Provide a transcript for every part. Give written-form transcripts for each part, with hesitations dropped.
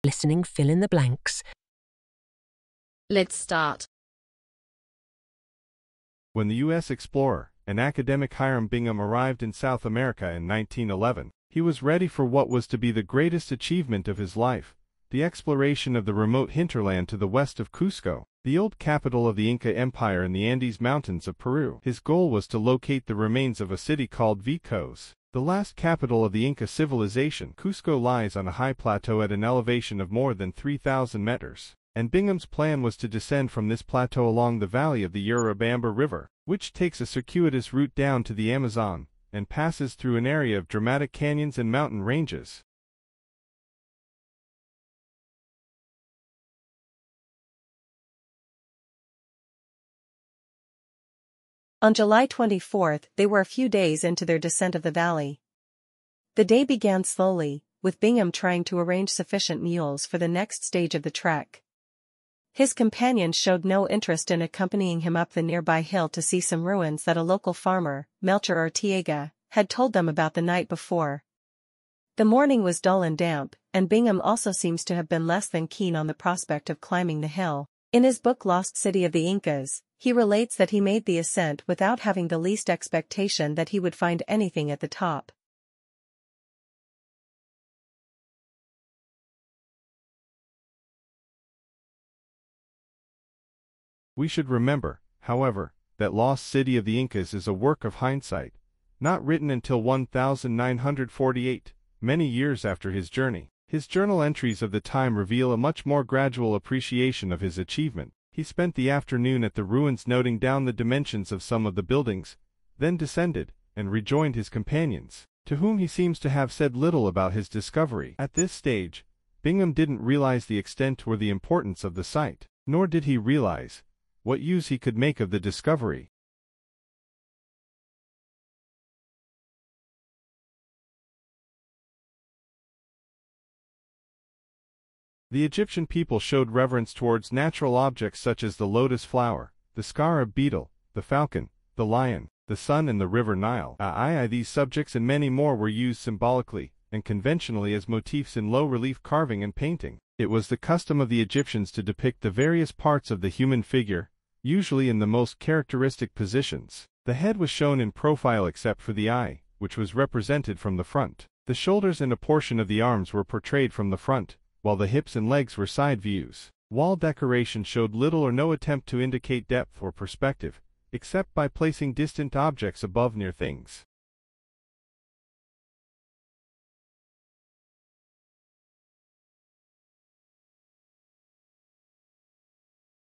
Listening, fill in the blanks. Let's start. When the U.S. explorer and academic Hiram Bingham arrived in South America in 1911, he was ready for what was to be the greatest achievement of his life, the exploration of the remote hinterland to the west of Cusco, the old capital of the Inca Empire in the Andes Mountains of Peru. His goal was to locate the remains of a city called Vicos, the last capital of the Inca civilization. Cusco lies on a high plateau at an elevation of more than 3,000 meters, and Bingham's plan was to descend from this plateau along the valley of the Urubamba River, which takes a circuitous route down to the Amazon, and passes through an area of dramatic canyons and mountain ranges. On July 24, they were a few days into their descent of the valley. The day began slowly, with Bingham trying to arrange sufficient mules for the next stage of the trek. His companions showed no interest in accompanying him up the nearby hill to see some ruins that a local farmer, Melchor Artiega, had told them about the night before. The morning was dull and damp, and Bingham also seems to have been less than keen on the prospect of climbing the hill. In his book Lost City of the Incas, he relates that he made the ascent without having the least expectation that he would find anything at the top. We should remember, however, that Lost City of the Incas is a work of hindsight, not written until 1948, many years after his journey. His journal entries of the time reveal a much more gradual appreciation of his achievement. He spent the afternoon at the ruins noting down the dimensions of some of the buildings, then descended, and rejoined his companions, to whom he seems to have said little about his discovery. At this stage, Bingham didn't realize the extent or the importance of the site, nor did he realize what use he could make of the discovery. The Egyptian people showed reverence towards natural objects such as the lotus flower, the scarab beetle, the falcon, the lion, the sun and the river Nile. These subjects and many more were used symbolically and conventionally as motifs in low-relief carving and painting. It was the custom of the Egyptians to depict the various parts of the human figure, usually in the most characteristic positions. The head was shown in profile except for the eye, which was represented from the front. The shoulders and a portion of the arms were portrayed from the front, while the hips and legs were side views. Wall decoration showed little or no attempt to indicate depth or perspective, except by placing distant objects above near things.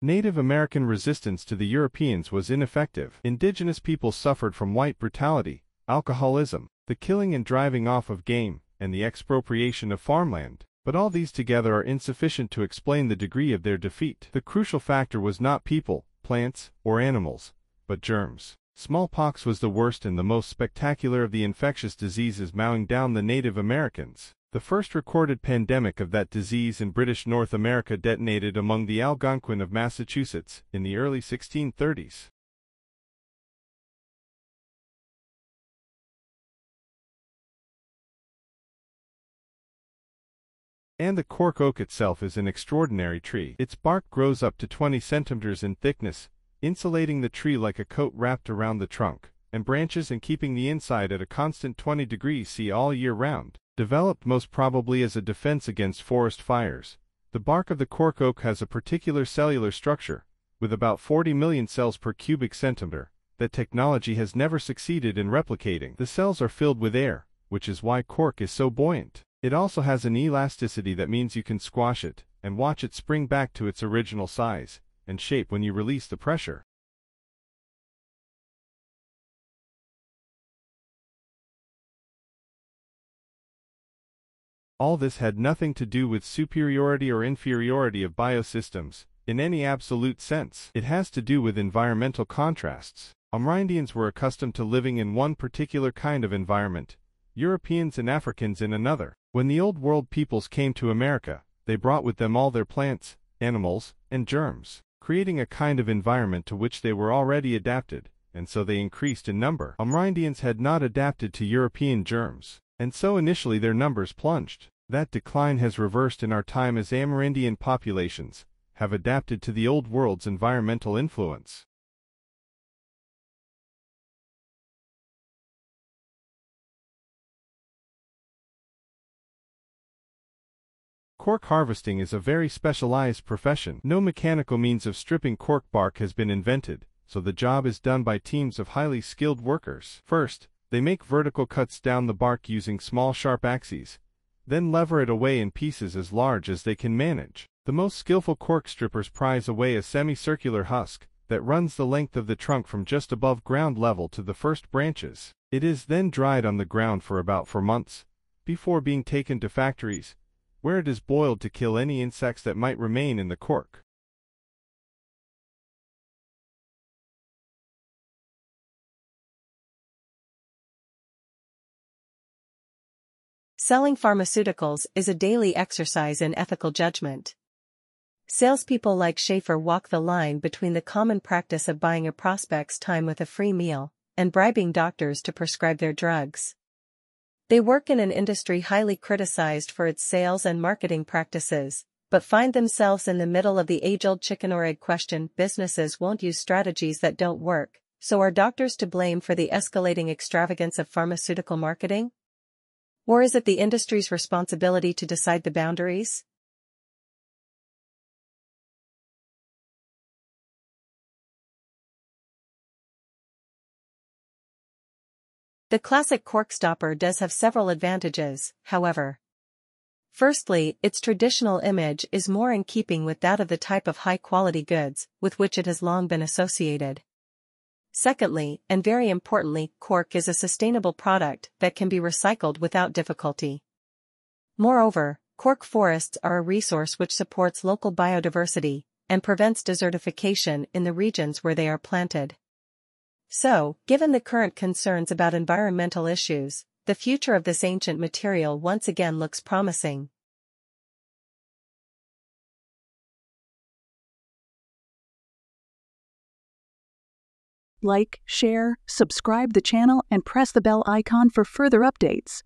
Native American resistance to the Europeans was ineffective. Indigenous peoples suffered from white brutality, alcoholism, the killing and driving off of game, and the expropriation of farmland. But all these together are insufficient to explain the degree of their defeat. The crucial factor was not people, plants, or animals, but germs. Smallpox was the worst and the most spectacular of the infectious diseases mowing down the Native Americans. The first recorded pandemic of that disease in British North America detonated among the Algonquin of Massachusetts in the early 1630s. And the cork oak itself is an extraordinary tree. Its bark grows up to 20 centimeters in thickness, insulating the tree like a coat wrapped around the trunk, and branches and keeping the inside at a constant 20 degrees C all year round. Developed most probably as a defense against forest fires, the bark of the cork oak has a particular cellular structure, with about 40 million cells per cubic centimeter, that technology has never succeeded in replicating. The cells are filled with air, which is why cork is so buoyant. It also has an elasticity that means you can squash it, and watch it spring back to its original size and shape when you release the pressure. All this had nothing to do with superiority or inferiority of biosystems, in any absolute sense. It has to do with environmental contrasts. Amerindians were accustomed to living in one particular kind of environment, Europeans and Africans in another. When the Old World peoples came to America, they brought with them all their plants, animals, and germs, creating a kind of environment to which they were already adapted, and so they increased in number. Amerindians had not adapted to European germs, and so initially their numbers plunged. That decline has reversed in our time as Amerindian populations have adapted to the Old World's environmental influence. Cork harvesting is a very specialized profession. No mechanical means of stripping cork bark has been invented, so the job is done by teams of highly skilled workers. First, they make vertical cuts down the bark using small sharp axes, then lever it away in pieces as large as they can manage. The most skillful cork strippers prize away a semicircular husk that runs the length of the trunk from just above ground level to the first branches. It is then dried on the ground for about 4 months, before being taken to factories, where it is boiled to kill any insects that might remain in the cork. Selling pharmaceuticals is a daily exercise in ethical judgment. Salespeople like Schaefer walk the line between the common practice of buying a prospect's time with a free meal and bribing doctors to prescribe their drugs. They work in an industry highly criticized for its sales and marketing practices, but find themselves in the middle of the age-old chicken or egg question. Businesses won't use strategies that don't work, so are doctors to blame for the escalating extravagance of pharmaceutical marketing? Or is it the industry's responsibility to decide the boundaries? The classic cork stopper does have several advantages, however. Firstly, its traditional image is more in keeping with that of the type of high-quality goods with which it has long been associated. Secondly, and very importantly, cork is a sustainable product that can be recycled without difficulty. Moreover, cork forests are a resource which supports local biodiversity and prevents desertification in the regions where they are planted. So, given the current concerns about environmental issues, the future of this ancient material once again looks promising. Like, share, subscribe the channel and press the bell icon for further updates.